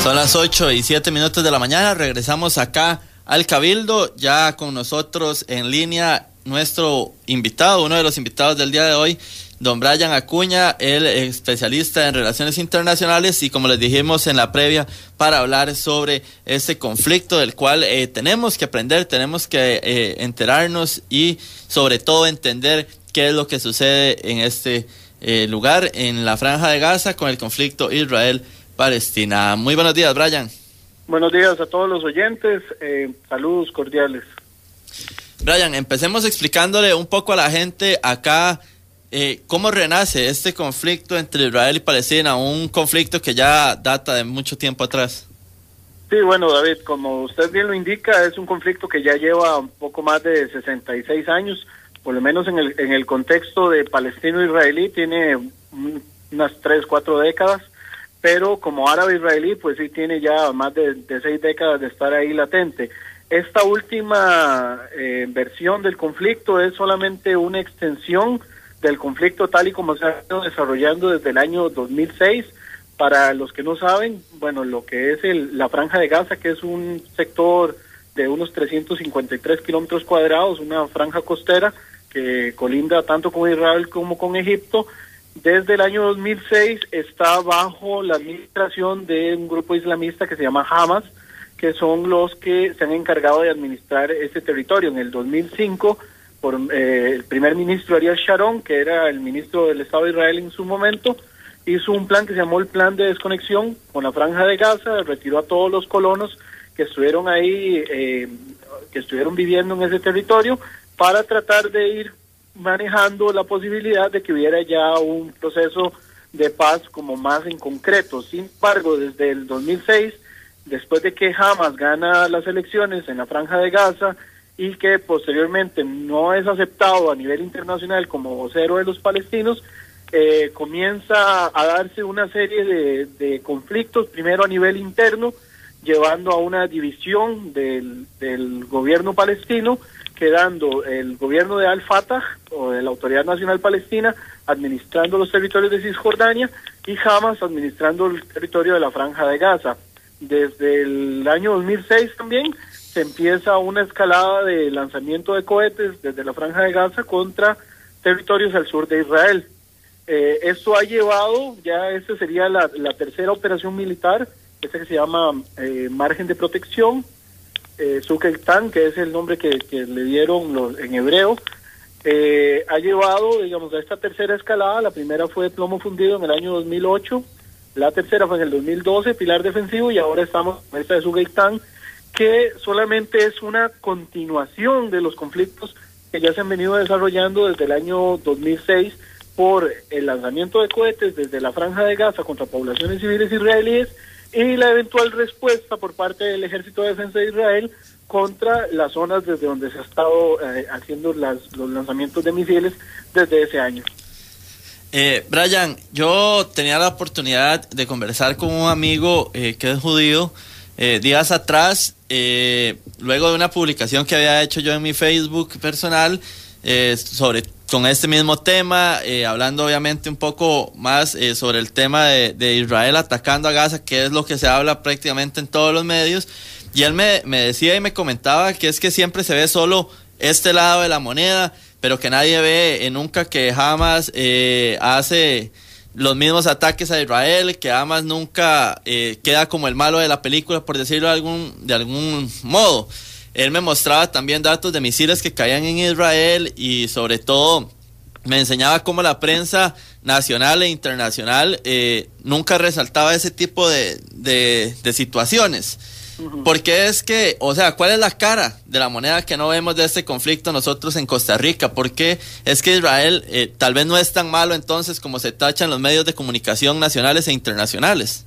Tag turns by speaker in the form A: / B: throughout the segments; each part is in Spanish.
A: Son las 8:07 de la mañana. Regresamos acá al Cabildo. Ya con nosotros en línea nuestro invitado, uno de los invitados del día de hoy, don Brian Acuña, el especialista en relaciones internacionales, y como les dijimos en la previa, para hablar sobre este conflicto del cual tenemos que aprender, tenemos que enterarnos y sobre todo entender qué es lo que sucede en este lugar, en la Franja de Gaza, con el conflicto Israel-Palestina. Muy buenos días, Brian.
B: Buenos días a todos los oyentes, saludos cordiales.
A: Brian, empecemos explicándole un poco a la gente acá cómo renace este conflicto entre Israel y Palestina, un conflicto que ya data de mucho tiempo atrás.
B: Sí, bueno, David, como usted bien lo indica, es un conflicto que ya lleva un poco más de 66 años, por lo menos en el contexto de palestino-israelí tiene unas 3-4 décadas, pero como árabe-israelí, pues sí tiene ya más de 6 décadas de estar ahí latente. Esta última versión del conflicto es solamente una extensión del conflicto tal y como se ha ido desarrollando desde el año 2006. Para los que no saben, bueno, lo que es la Franja de Gaza, que es un sector de unos 353 kilómetros cuadrados, una franja costera que colinda tanto con Israel como con Egipto, desde el año 2006 está bajo la administración de un grupo islamista que se llama Hamas, que son los que se han encargado de administrar ese territorio. En el 2005, por el primer ministro Ariel Sharon, que era el ministro del Estado de Israel en su momento, hizo un plan que se llamó el Plan de Desconexión con la Franja de Gaza, retiró a todos los colonos que estuvieron ahí, que estuvieron viviendo en ese territorio, para tratar de ir manejando la posibilidad de que hubiera ya un proceso de paz como más en concreto. Sin embargo, desde el 2006, después de que Hamas gana las elecciones en la Franja de Gaza y que posteriormente no es aceptado a nivel internacional como vocero de los palestinos, comienza a darse una serie de conflictos, primero a nivel interno, llevando a una división del gobierno palestino, quedando el gobierno de Al-Fatah, o de la Autoridad Nacional Palestina, administrando los territorios de Cisjordania, y Hamas administrando el territorio de la Franja de Gaza. Desde el año 2006 también se empieza una escalada de lanzamiento de cohetes desde la Franja de Gaza contra territorios al sur de Israel. Esto ha llevado, ya esta sería la tercera operación militar, esta que se llama Margen de Protección, Tzuk Eitan, que es el nombre que le dieron en hebreo, ha llevado, digamos, a esta tercera escalada. La primera fue Plomo Fundido en el año 2008, la tercera fue en el 2012, Pilar Defensivo, y ahora estamos en esta de Tzuk Eitan, que solamente es una continuación de los conflictos que ya se han venido desarrollando desde el año 2006 por el lanzamiento de cohetes desde la Franja de Gaza contra poblaciones civiles israelíes y la eventual respuesta por parte del Ejército de Defensa de Israel contra las zonas desde donde se ha estado haciendo los lanzamientos de misiles desde ese año.
A: Brian, yo tenía la oportunidad de conversar con un amigo que es judío días atrás, luego de una publicación que había hecho yo en mi Facebook personal con este mismo tema, hablando obviamente un poco más sobre el tema de Israel atacando a Gaza, que es lo que se habla prácticamente en todos los medios, y él me decía y me comentaba que es que siempre se ve solo este lado de la moneda, pero que nadie ve nunca que Hamas hace los mismos ataques a Israel, que Hamas nunca queda como el malo de la película, por decirlo de algún modo. Él me mostraba también datos de misiles que caían en Israel y sobre todo me enseñaba cómo la prensa nacional e internacional nunca resaltaba ese tipo de situaciones. Porque es que, o sea, ¿cuál es la cara de la moneda que no vemos de este conflicto nosotros en Costa Rica? ¿Por qué es que Israel tal vez no es tan malo entonces como se tachan los medios de comunicación nacionales e internacionales?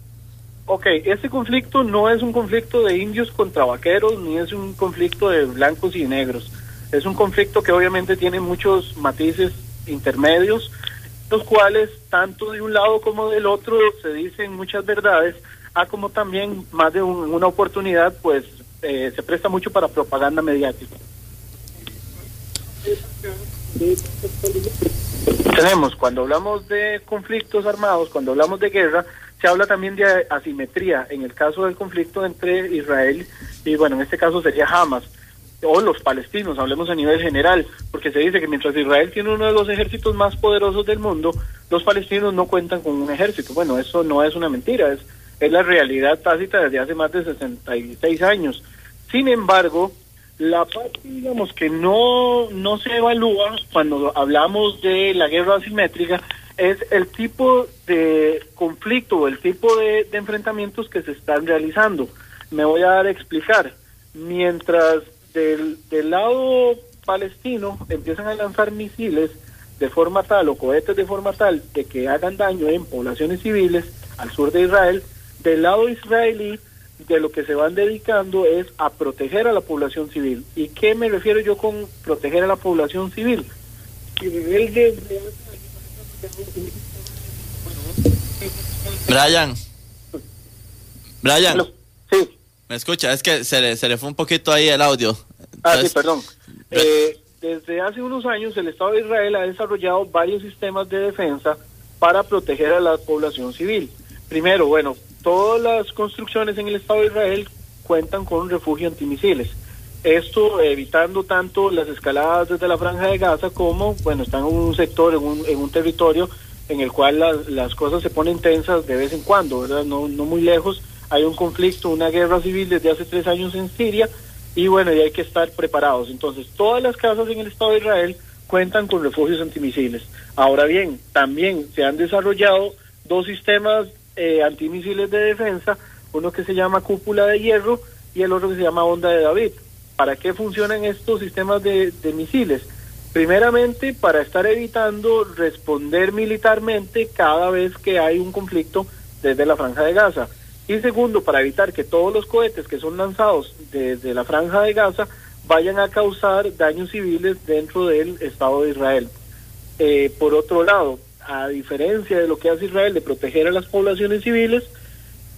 B: Ok, este conflicto no es un conflicto de indios contra vaqueros, ni es un conflicto de blancos y negros. Es un conflicto que obviamente tiene muchos matices intermedios, los cuales tanto de un lado como del otro se dicen muchas verdades, como también más de una oportunidad, pues se presta mucho para propaganda mediática. Tenemos, cuando hablamos de conflictos armados, cuando hablamos de guerra, Se habla también de asimetría en el caso del conflicto entre Israel y, bueno, en este caso sería Hamas, o los palestinos, hablemos a nivel general, porque se dice que mientras Israel tiene uno de los ejércitos más poderosos del mundo, los palestinos no cuentan con un ejército. Bueno, eso no es una mentira, es la realidad tácita desde hace más de 66 años. Sin embargo, la parte, digamos, que no se evalúa cuando hablamos de la guerra asimétrica es el tipo de conflicto o el tipo de enfrentamientos que se están realizando. Me voy a dar a explicar. Mientras del lado palestino empiezan a lanzar misiles de forma tal o cohetes de forma tal de que hagan daño en poblaciones civiles al sur de Israel, del lado israelí de lo que se van dedicando es a proteger a la población civil. ¿Y qué me refiero yo con proteger a la población civil?
A: Brian,
B: sí.
A: ¿Me escucha? Es que se le fue un poquito ahí el audio.
B: Sí, perdón. Desde hace unos años el Estado de Israel ha desarrollado varios sistemas de defensa para proteger a la población civil. Primero, bueno, todas las construcciones en el Estado de Israel cuentan con un refugio antimisiles. Esto evitando tanto las escaladas desde la Franja de Gaza como, bueno, están en un sector, en un territorio en el cual las cosas se ponen tensas de vez en cuando, ¿verdad? No muy lejos. Hay un conflicto, una guerra civil desde hace 3 años en Siria y bueno, y hay que estar preparados. Entonces, todas las casas en el Estado de Israel cuentan con refugios antimisiles. Ahora bien, también se han desarrollado 2 sistemas antimisiles de defensa, uno que se llama cúpula de hierro y el otro que se llama onda de David. ¿Para qué funcionan estos sistemas de misiles? Primeramente, para estar evitando responder militarmente cada vez que hay un conflicto desde la Franja de Gaza. Y segundo, para evitar que todos los cohetes que son lanzados desde la Franja de Gaza vayan a causar daños civiles dentro del Estado de Israel. Por otro lado, a diferencia de lo que hace Israel de proteger a las poblaciones civiles,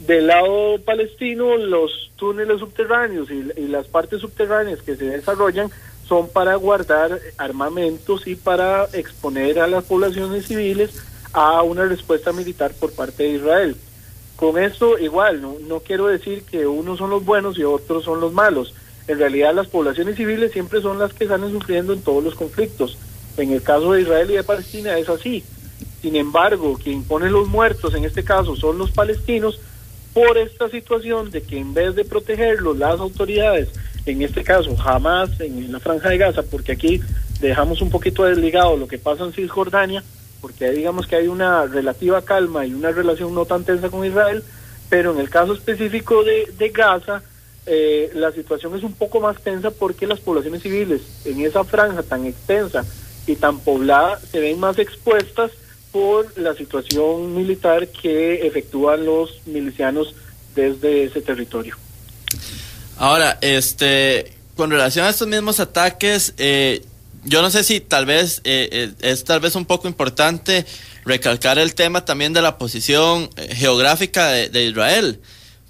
B: del lado palestino los túneles subterráneos y las partes subterráneas que se desarrollan son para guardar armamentos y para exponer a las poblaciones civiles a una respuesta militar por parte de Israel. Con esto igual, no quiero decir que unos son los buenos y otros son los malos. En realidad las poblaciones civiles siempre son las que salen sufriendo en todos los conflictos. En el caso de Israel y de Palestina es así. Sin embargo, quien pone los muertos en este caso son los palestinos por esta situación de que en vez de protegerlos las autoridades, en este caso Hamas en la Franja de Gaza, porque aquí dejamos un poquito desligado lo que pasa en Cisjordania, porque digamos que hay una relativa calma y una relación no tan tensa con Israel, pero en el caso específico de Gaza, la situación es un poco más tensa porque las poblaciones civiles en esa franja tan extensa y tan poblada se ven más expuestas por la situación militar que efectúan los milicianos desde ese territorio.
A: Ahora, con relación a estos mismos ataques, yo no sé si tal vez es tal vez un poco importante recalcar el tema también de la posición geográfica de Israel,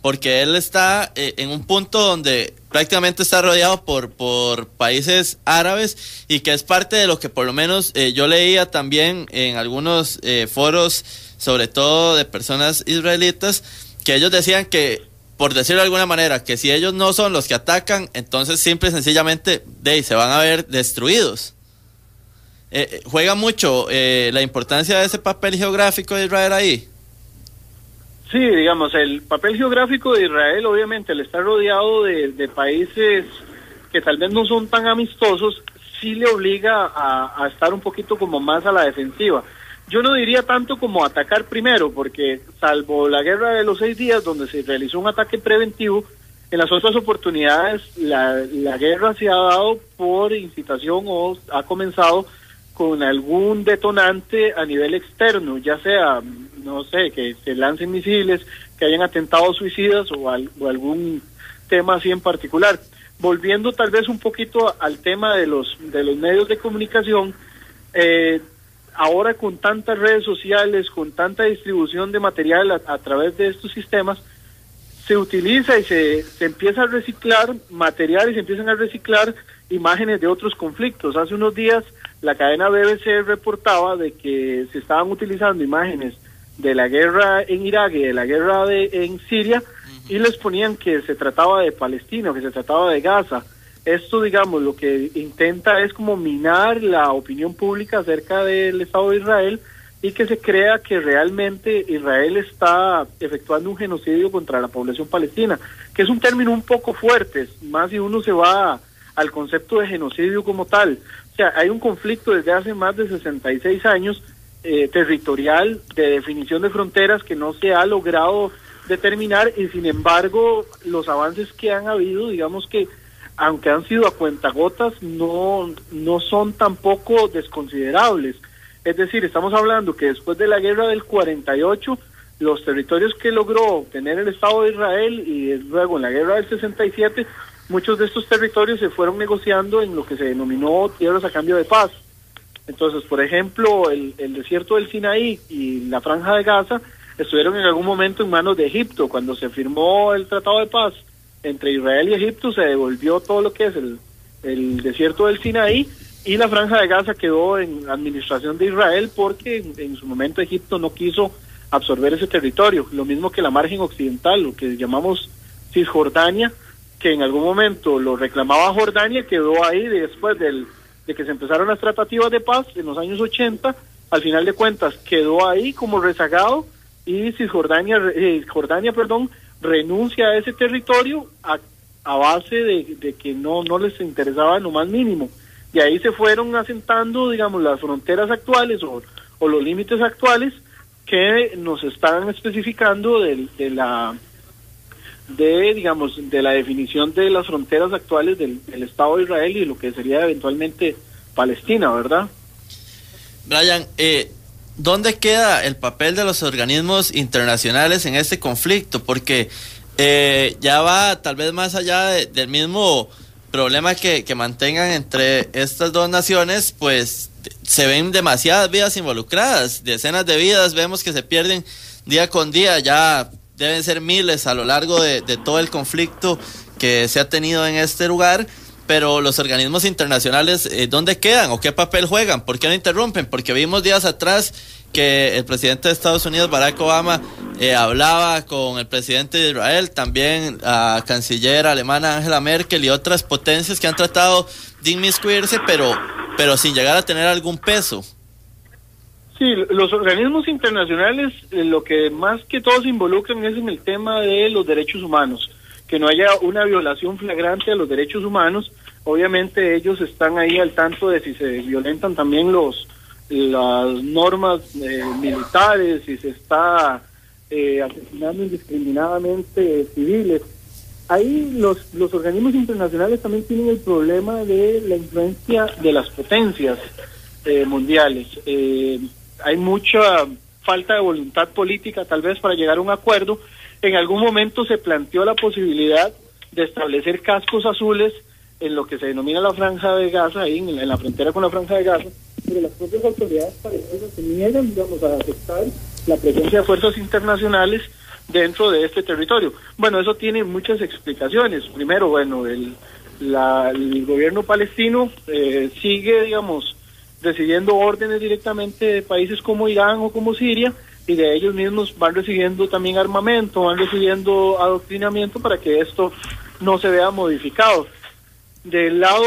A: porque él está en un punto donde prácticamente está rodeado por países árabes y que es parte de lo que por lo menos yo leía también en algunos foros, sobre todo de personas israelitas, que ellos decían que, por decirlo de alguna manera, que si ellos no son los que atacan, entonces simple y sencillamente se van a ver destruidos. ¿Juega mucho la importancia de ese papel geográfico de Israel ahí?
B: Sí, digamos, el papel geográfico de Israel obviamente al estar rodeado de países que tal vez no son tan amistosos, sí le obliga a estar un poquito como más a la defensiva. Yo no diría tanto como atacar primero, porque salvo la guerra de los 6 días donde se realizó un ataque preventivo, en las otras oportunidades la guerra se ha dado por incitación o ha comenzado con algún detonante a nivel externo, ya sea, no sé, que se lancen misiles, que hayan atentados suicidas o algún tema así en particular. Volviendo tal vez un poquito al tema de los medios de comunicación, ahora con tantas redes sociales, con tanta distribución de material a través de estos sistemas, se utiliza y se empieza a reciclar material y se empiezan a reciclar imágenes de otros conflictos. Hace unos días la cadena BBC reportaba de que se estaban utilizando imágenes de la guerra en Irak y de la guerra en Siria, y les ponían que se trataba de Palestina, que se trataba de Gaza. Esto, digamos, lo que intenta es como minar la opinión pública acerca del Estado de Israel y que se crea que realmente Israel está efectuando un genocidio contra la población palestina, que es un término un poco fuerte, más si uno se va al concepto de genocidio como tal. O sea, hay un conflicto desde hace más de 66 años territorial, de definición de fronteras, que no se ha logrado determinar, y sin embargo los avances que han habido, digamos que aunque han sido a cuentagotas, no son tampoco desconsiderables. Es decir, estamos hablando que después de la guerra del 48, los territorios que logró tener el Estado de Israel, y luego en la guerra del 67, muchos de estos territorios se fueron negociando en lo que se denominó tierras a cambio de paz. Entonces, por ejemplo, el desierto del Sinaí y la Franja de Gaza estuvieron en algún momento en manos de Egipto. Cuando se firmó el Tratado de Paz entre Israel y Egipto, se devolvió todo lo que es el desierto del Sinaí, y la Franja de Gaza quedó en administración de Israel porque en su momento Egipto no quiso absorber ese territorio. Lo mismo que la margen occidental, lo que llamamos Cisjordania, que en algún momento lo reclamaba Jordania, quedó ahí después de que se empezaron las tratativas de paz en los años 80, al final de cuentas quedó ahí como rezagado, y Jordania renuncia a ese territorio a base de que no les interesaba en lo más mínimo. Y ahí se fueron asentando, digamos, las fronteras actuales o los límites actuales que nos están especificando de la definición de las fronteras actuales del Estado de Israel y lo que sería eventualmente Palestina, ¿verdad?
A: Brian, ¿dónde queda el papel de los organismos internacionales en este conflicto? Porque ya va tal vez más allá del mismo problema que mantengan entre estas dos naciones, pues se ven demasiadas vidas involucradas, decenas de vidas vemos que se pierden día con día, ya deben ser miles a lo largo de todo el conflicto que se ha tenido en este lugar. Pero los organismos internacionales, ¿dónde quedan o qué papel juegan? ¿Por qué no interrumpen? Porque vimos días atrás que el presidente de Estados Unidos, Barack Obama, hablaba con el presidente de Israel, también la canciller alemana Angela Merkel y otras potencias que han tratado de inmiscuirse, pero sin llegar a tener algún peso.
B: Sí, los organismos internacionales lo que más que todos se involucran es en el tema de los derechos humanos, que no haya una violación flagrante a los derechos humanos. Obviamente ellos están ahí al tanto de si se violentan también las normas militares, si se está asesinando indiscriminadamente civiles. Ahí los organismos internacionales también tienen el problema de la influencia de las potencias mundiales. Hay mucha falta de voluntad política tal vez para llegar a un acuerdo. En algún momento se planteó la posibilidad de establecer cascos azules en lo que se denomina la Franja de Gaza, ahí en la frontera con la Franja de Gaza, pero las propias autoridades palestinas se niegan, digamos, a aceptar la presencia de fuerzas internacionales dentro de este territorio. Bueno, eso tiene muchas explicaciones. Primero, bueno, el gobierno palestino sigue, digamos, recibiendo órdenes directamente de países como Irán o como Siria, y de ellos mismos van recibiendo también armamento, van recibiendo adoctrinamiento para que esto no se vea modificado. Del lado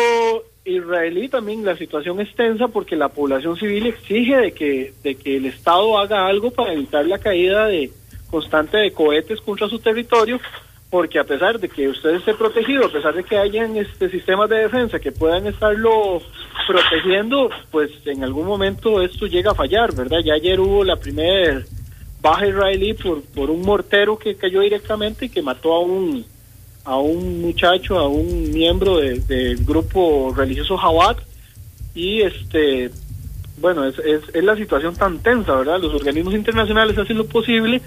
B: israelí también la situación es tensa porque la población civil exige de que el Estado haga algo para evitar la caída constante de cohetes contra su territorio, porque a pesar de que usted esté protegido, a pesar de que hayan sistemas de defensa que puedan estarlo protegiendo, pues en algún momento esto llega a fallar, ¿verdad? Ya ayer hubo la primera baja israelí por un mortero que cayó directamente y que mató a un muchacho, a un miembro del grupo religioso Jabad, y bueno, es la situación tan tensa, ¿verdad? Los organismos internacionales hacen lo posible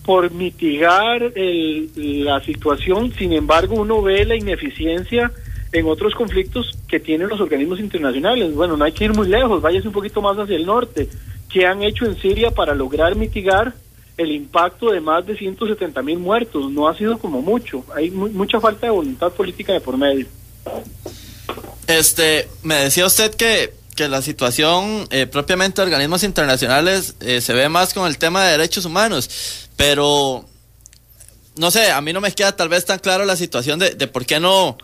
B: por mitigar la situación. Sin embargo, uno ve la ineficiencia en otros conflictos que tienen los organismos internacionales. Bueno, no hay que ir muy lejos, váyase un poquito más hacia el norte. ¿Qué han hecho en Siria para lograr mitigar el impacto de más de 170,000 muertos? No ha sido como mucho, hay mucha falta de voluntad política de por medio.
A: Me decía usted que que la situación propiamente de organismos internacionales se ve más con el tema de derechos humanos, pero no sé, a mí no me queda tal vez tan claro la situación de por qué no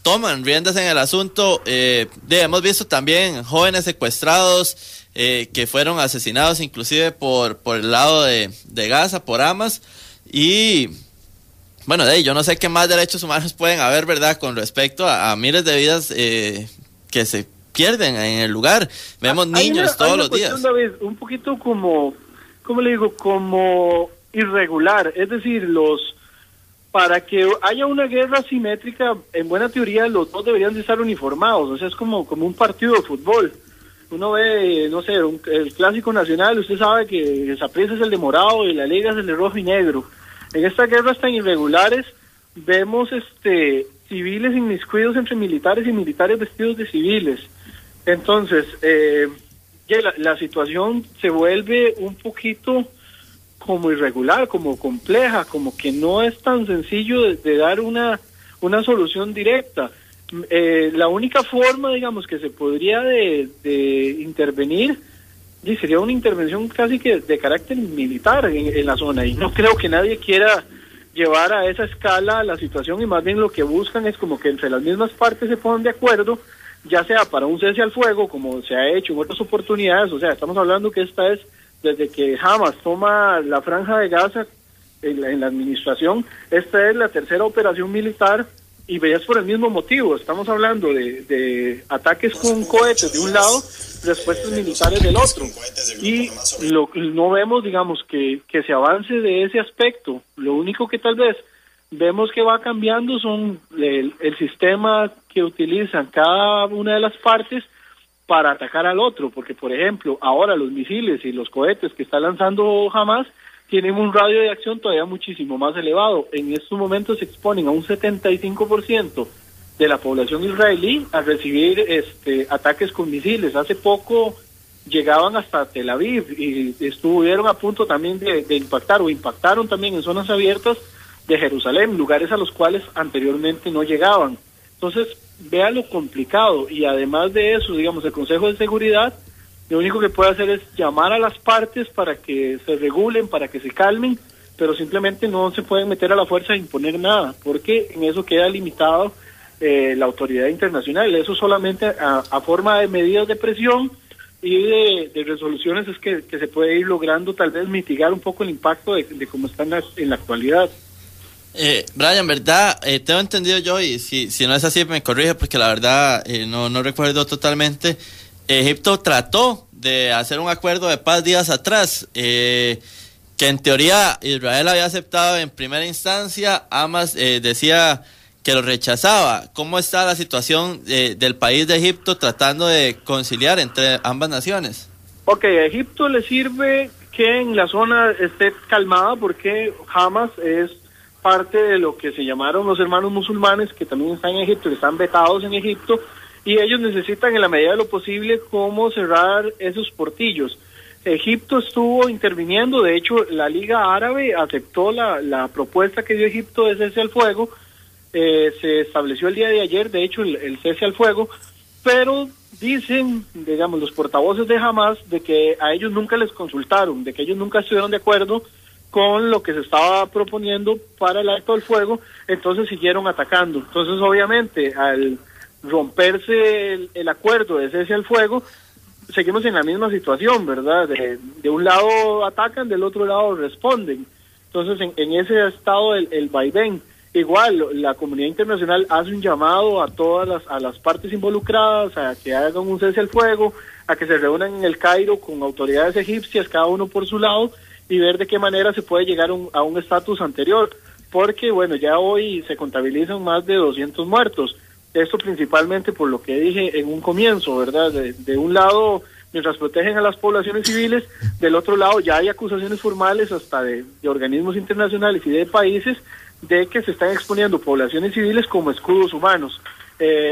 A: toman riendas en el asunto. Hemos visto también jóvenes secuestrados que fueron asesinados inclusive por el lado de Gaza, por Hamas, y bueno, yo no sé qué más derechos humanos pueden haber, ¿verdad?, con respecto a miles de vidas que se pierden en el lugar. Vemos niños todos los días.
B: David, un poquito como, ¿cómo le digo?, como irregular, es decir, para que haya una guerra asimétrica, en buena teoría los dos deberían de estar uniformados, o sea, es como un partido de fútbol. Uno ve, no sé, el clásico nacional, usted sabe que Saprissa es el de morado y la Liga es el de rojo y negro. En estas guerras tan irregulares vemos civiles inmiscuidos entre militares y militares vestidos de civiles. Entonces, la situación se vuelve un poquito como irregular, como compleja, como que no es tan sencillo de dar una solución directa. La única forma, digamos, que se podría de intervenir sería una intervención casi que de carácter militar en la zona, y no creo que nadie quiera llevar a esa escala la situación, y más bien lo que buscan es como que entre las mismas partes se pongan de acuerdo, ya sea para un cese al fuego, como se ha hecho en otras oportunidades. O sea, estamos hablando que esta es desde que Hamas toma la franja de Gaza en la administración, esta es la tercera operación militar, y veías por el mismo motivo. Estamos hablando de ataques con cohetes de un lado, respuestas militares del otro, y no vemos, digamos, que se avance de ese aspecto. Lo único que tal vez vemos que va cambiando son el sistema que utilizan cada una de las partes para atacar al otro, porque por ejemplo ahora los misiles y los cohetes que está lanzando Hamas tienen un radio de acción todavía muchísimo más elevado. En estos momentos se exponen a un 75% de la población israelí a recibir ataques con misiles. Hace poco llegaban hasta Tel Aviv y estuvieron a punto también de impactar, o impactaron también en zonas abiertas de Jerusalén, lugares a los cuales anteriormente no llegaban. Entonces, vea lo complicado, y además de eso, digamos, el Consejo de Seguridad lo único que puede hacer es llamar a las partes para que se regulen, para que se calmen, pero simplemente no se pueden meter a la fuerza e imponer nada, porque en eso queda limitado la autoridad internacional. Eso solamente a forma de medidas de presión y de resoluciones es que se puede ir logrando tal vez mitigar un poco el impacto de cómo está en la actualidad.
A: Brian, ¿verdad? Tengo entendido yo, y si no es así me corrige, porque la verdad no recuerdo totalmente. Egipto trató de hacer un acuerdo de paz días atrás, que en teoría Israel había aceptado en primera instancia. Hamas decía que lo rechazaba. ¿Cómo está la situación del país de Egipto tratando de conciliar entre ambas naciones?
B: Ok, a Egipto le sirve que en la zona esté calmada, porque Hamas es parte de lo que se llamaron los hermanos musulmanes, que también están en Egipto, que están vetados en Egipto, y ellos necesitan en la medida de lo posible cómo cerrar esos portillos. Egipto estuvo interviniendo, de hecho la Liga Árabe aceptó la propuesta que dio Egipto de cese al fuego. Se estableció el día de ayer, de hecho, el cese al fuego, pero dicen, digamos, los portavoces de Hamas, de que a ellos nunca les consultaron, de que ellos nunca estuvieron de acuerdo con lo que se estaba proponiendo para el alto del fuego, entonces siguieron atacando. Entonces, obviamente, al romperse el acuerdo de cese al fuego, seguimos en la misma situación, ¿verdad? De un lado atacan, del otro lado responden. Entonces, en ese ha estado el vaivén. Igual, la comunidad internacional hace un llamado a todas las partes involucradas a que hagan un cese al fuego, a que se reúnan en el Cairo con autoridades egipcias, cada uno por su lado, y ver de qué manera se puede llegar a un estatus anterior, porque, bueno, ya hoy se contabilizan más de 200 muertos. Esto principalmente por lo que dije en un comienzo, ¿verdad? De un lado, mientras protegen a las poblaciones civiles, del otro lado ya hay acusaciones formales hasta de organismos internacionales y de países de que se están exponiendo poblaciones civiles como escudos humanos.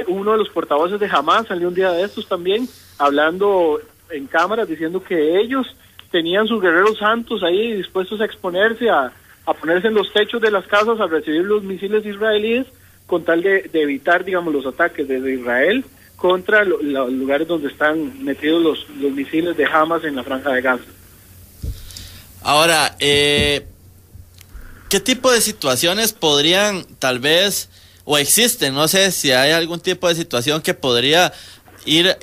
B: Uno de los portavoces de Hamas salió un día de estos también, hablando en cámaras, diciendo que ellos tenían sus guerreros santos ahí dispuestos a exponerse, a ponerse en los techos de las casas a recibir los misiles israelíes, con tal de evitar, digamos, los ataques desde Israel contra los lugares donde están metidos los misiles de Hamas en la Franja de Gaza.
A: Ahora, ¿qué tipo de situaciones podrían tal vez, o existen, no sé si hay algún tipo de situación que podría ir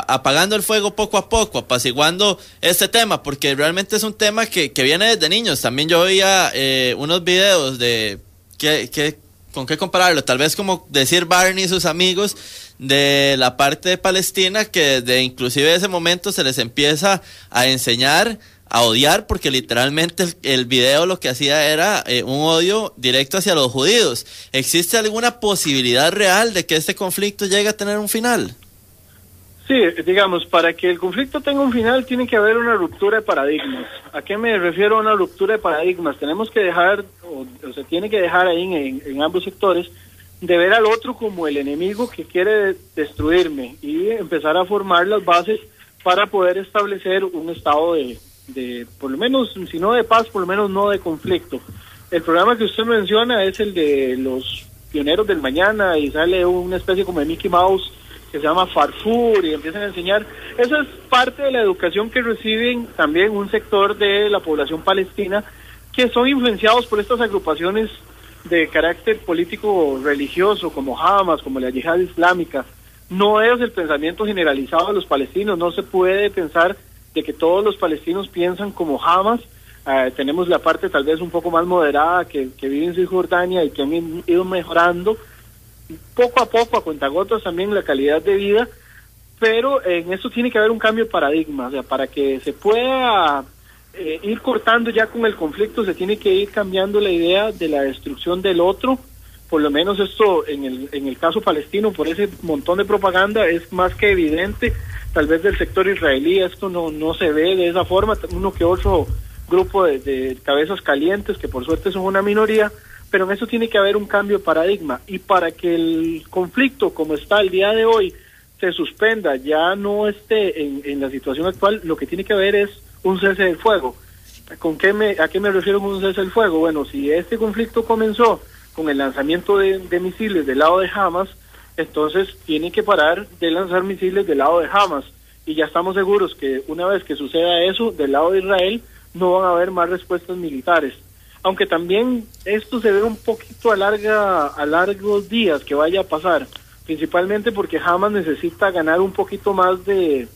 A: apagando el fuego poco a poco, apaciguando este tema? Porque realmente es un tema que viene desde niños. También yo veía unos videos de con qué compararlo, tal vez como decir Barney y sus amigos de la parte de Palestina, que desde inclusive ese momento se les empieza a enseñar a odiar, porque literalmente el video lo que hacía era un odio directo hacia los judíos. ¿Existe alguna posibilidad real de que este conflicto llegue a tener un final?
B: Sí, digamos, para que el conflicto tenga un final tiene que haber una ruptura de paradigmas. ¿A qué me refiero a una ruptura de paradigmas? Tenemos que dejar, o se tiene que dejar ahí en ambos sectores, de ver al otro como el enemigo que quiere destruirme y empezar a formar las bases para poder establecer un estado de por lo menos, si no de paz, por lo menos no de conflicto. El programa que usted menciona es el de los pioneros del mañana y sale una especie como de Mickey Mouse que se llama Farfur y empiezan a enseñar. Eso es parte de la educación que reciben también un sector de la población palestina que son influenciados por estas agrupaciones de carácter político religioso como Hamas, como la Yihad Islámica. No es el pensamiento generalizado de los palestinos, no se puede pensar de que todos los palestinos piensan como Hamas. Tenemos la parte tal vez un poco más moderada que vive en Cisjordania y que han ido mejorando poco a poco, a cuentagotas también la calidad de vida, pero en eso tiene que haber un cambio de paradigma. O sea, para que se pueda ir cortando ya con el conflicto, se tiene que ir cambiando la idea de la destrucción del otro. Por lo menos esto en el caso palestino, por ese montón de propaganda, es más que evidente. Tal vez del sector israelí esto no se ve de esa forma, uno que otro grupo de cabezas calientes, que por suerte son una minoría, pero en eso tiene que haber un cambio de paradigma. Y para que el conflicto como está el día de hoy se suspenda, ya no esté en la situación actual, lo que tiene que haber es un cese del fuego. ¿A qué me refiero con un cese del fuego? Bueno, si este conflicto comenzó con el lanzamiento de misiles del lado de Hamas, entonces tiene que parar de lanzar misiles del lado de Hamas, y ya estamos seguros que una vez que suceda eso, del lado de Israel no van a haber más respuestas militares. Aunque también esto se ve un poquito a largos días que vaya a pasar, principalmente porque Hamas necesita ganar un poquito más de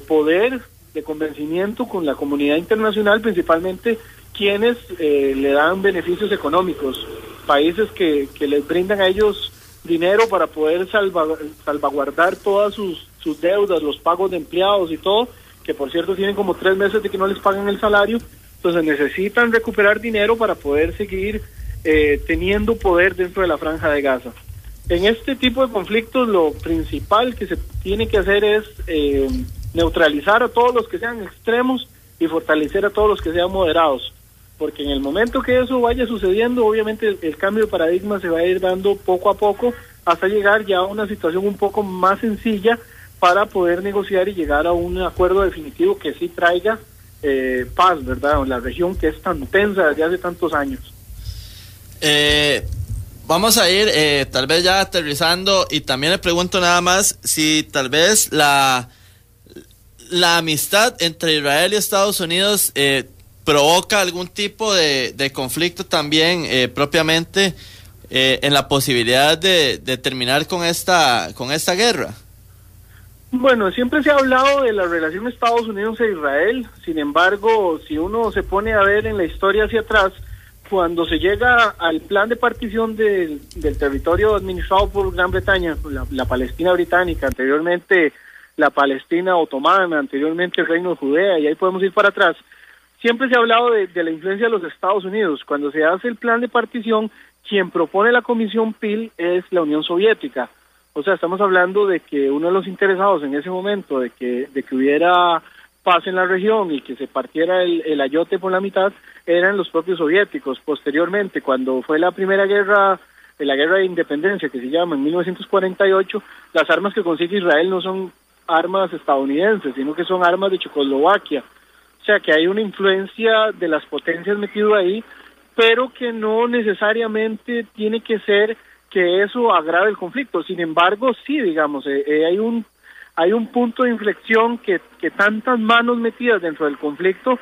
B: poder, de convencimiento con la comunidad internacional, principalmente quienes le dan beneficios económicos, países que les brindan a ellos dinero para poder salvaguardar todas sus deudas, los pagos de empleados y todo, que por cierto tienen como 3 meses de que no les pagan el salario. Entonces necesitan recuperar dinero para poder seguir teniendo poder dentro de la Franja de Gaza. En este tipo de conflictos lo principal que se tiene que hacer es neutralizar a todos los que sean extremos y fortalecer a todos los que sean moderados, porque en el momento que eso vaya sucediendo, obviamente el cambio de paradigma se va a ir dando poco a poco hasta llegar ya a una situación un poco más sencilla para poder negociar y llegar a un acuerdo definitivo que sí traiga paz, ¿verdad?, en la región que es tan tensa desde hace tantos años.
A: Vamos a ir tal vez ya aterrizando, y también le pregunto nada más si tal vez la amistad entre Israel y Estados Unidos provoca algún tipo de conflicto también propiamente en la posibilidad de terminar con esta guerra.
B: Bueno, siempre se ha hablado de la relación Estados Unidos e Israel. Sin embargo, si uno se pone a ver en la historia hacia atrás, cuando se llega al plan de partición del territorio administrado por Gran Bretaña, la Palestina británica, anteriormente la Palestina otomana, anteriormente el Reino de Judea, y ahí podemos ir para atrás, siempre se ha hablado de la influencia de los Estados Unidos. Cuando se hace el plan de partición, quien propone la Comisión Peel es la Unión Soviética. O sea, estamos hablando de que uno de los interesados en ese momento de que hubiera paz en la región y que se partiera el ayote por la mitad eran los propios soviéticos. Posteriormente, cuando fue la primera guerra, la guerra de independencia que se llama en 1948, las armas que consigue Israel no son armas estadounidenses, sino que son armas de Checoslovaquia. O sea, que hay una influencia de las potencias metido ahí, pero que no necesariamente tiene que ser que eso agrave el conflicto. Sin embargo, sí, digamos, hay un punto de inflexión que tantas manos metidas dentro del conflicto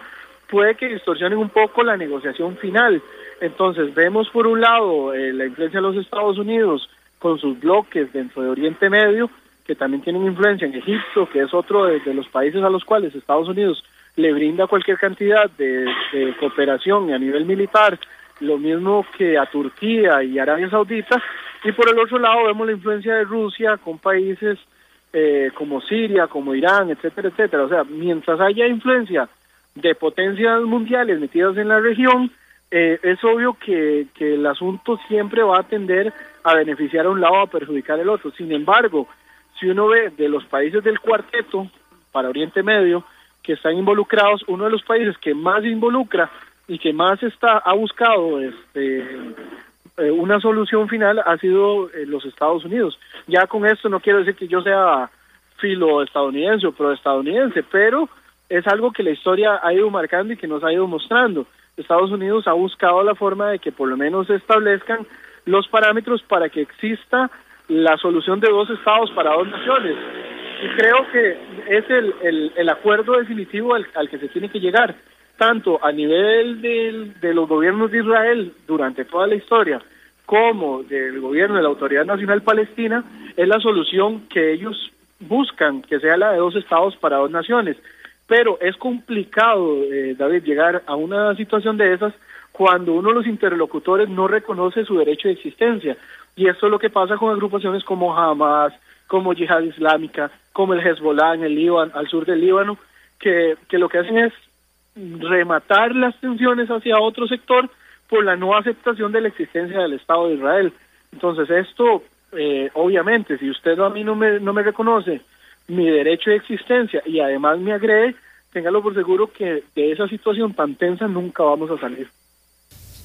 B: puede que distorsionen un poco la negociación final. Entonces, vemos por un lado la influencia de los Estados Unidos con sus bloques dentro de Oriente Medio, que también tienen influencia en Egipto, que es otro de los países a los cuales Estados Unidos le brinda cualquier cantidad de cooperación a nivel militar, lo mismo que a Turquía y Arabia Saudita, y por el otro lado vemos la influencia de Rusia con países como Siria, como Irán, etcétera, etcétera. O sea, mientras haya influencia de potencias mundiales metidas en la región, es obvio que el asunto siempre va a tender a beneficiar a un lado o a perjudicar al otro. Sin embargo, si uno ve de los países del cuarteto para Oriente Medio que están involucrados, uno de los países que más involucra y que más ha buscado una solución final ha sido los Estados Unidos. Ya con esto no quiero decir que yo sea filo estadounidense o pro estadounidense, pero es algo que la historia ha ido marcando y que nos ha ido mostrando. Estados Unidos ha buscado la forma de que por lo menos se establezcan los parámetros para que exista la solución de 2 estados para 2 naciones. Y creo que es el acuerdo definitivo al que se tiene que llegar, tanto a nivel de los gobiernos de Israel durante toda la historia, como del gobierno de la Autoridad Nacional Palestina. Es la solución que ellos buscan, que sea la de 2 estados para 2 naciones. Pero es complicado, David, llegar a una situación de esas cuando uno de los interlocutores no reconoce su derecho de existencia. Y esto es lo que pasa con agrupaciones como Hamas, como Yihad Islámica, como el Hezbollah en el Líbano, al sur del Líbano, que lo que hacen es rematar las tensiones hacia otro sector por la no aceptación de la existencia del Estado de Israel. Entonces esto, obviamente, si usted a mí no me reconoce mi derecho de existencia y además me agrede, téngalo por seguro que de esa situación tan tensa nunca vamos a salir.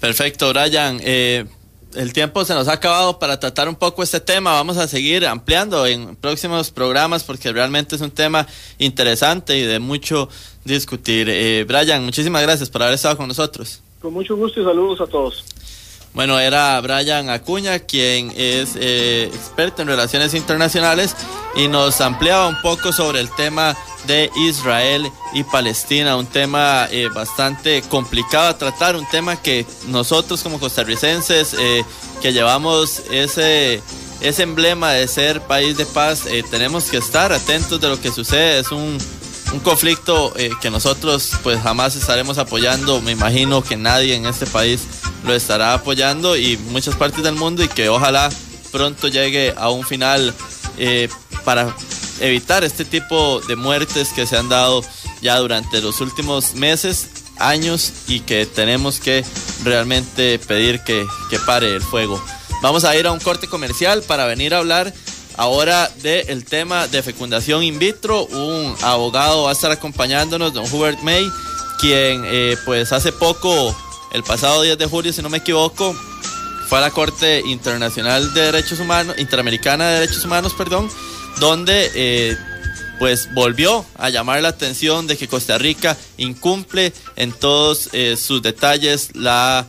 A: Perfecto, Brian. El tiempo se nos ha acabado para tratar un poco este tema. Vamos a seguir ampliando en próximos programas porque realmente es un tema interesante y de mucho discutir. Brian, muchísimas gracias por haber estado con nosotros.
B: Con mucho gusto y saludos a todos.
A: Bueno, era Brian Acuña, quien es experto en relaciones internacionales y nos ampliaba un poco sobre el tema de Israel y Palestina, un tema bastante complicado a tratar, un tema que nosotros como costarricenses que llevamos ese emblema de ser país de paz, tenemos que estar atentos de lo que sucede. Es un conflicto que nosotros pues jamás estaremos apoyando. Me imagino que nadie en este país lo estará apoyando y muchas partes del mundo, y que ojalá pronto llegue a un final para evitar este tipo de muertes que se han dado ya durante los últimos meses, años, y que tenemos que realmente pedir que pare el fuego. Vamos a ir a un corte comercial para venir a hablar ahora del tema de fecundación in vitro. Un abogado va a estar acompañándonos, don Hubert May, quien pues hace poco, el pasado 10 de julio, si no me equivoco, fue a la Corte Internacional de Derechos Humanos, Interamericana de Derechos Humanos, donde pues volvió a llamar la atención de que Costa Rica incumple en todos sus detalles la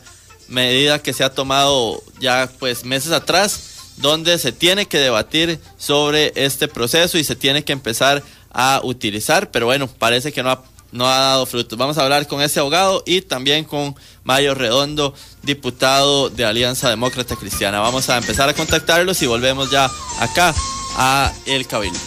A: medida que se ha tomado ya pues meses atrás, donde se tiene que debatir sobre este proceso y se tiene que empezar a utilizar, pero bueno, parece que no ha dado frutos. Vamos a hablar con este abogado y también con Mario Redondo, diputado de Alianza Demócrata Cristiana. Vamos a empezar a contactarlos y volvemos ya acá a El Cabildo.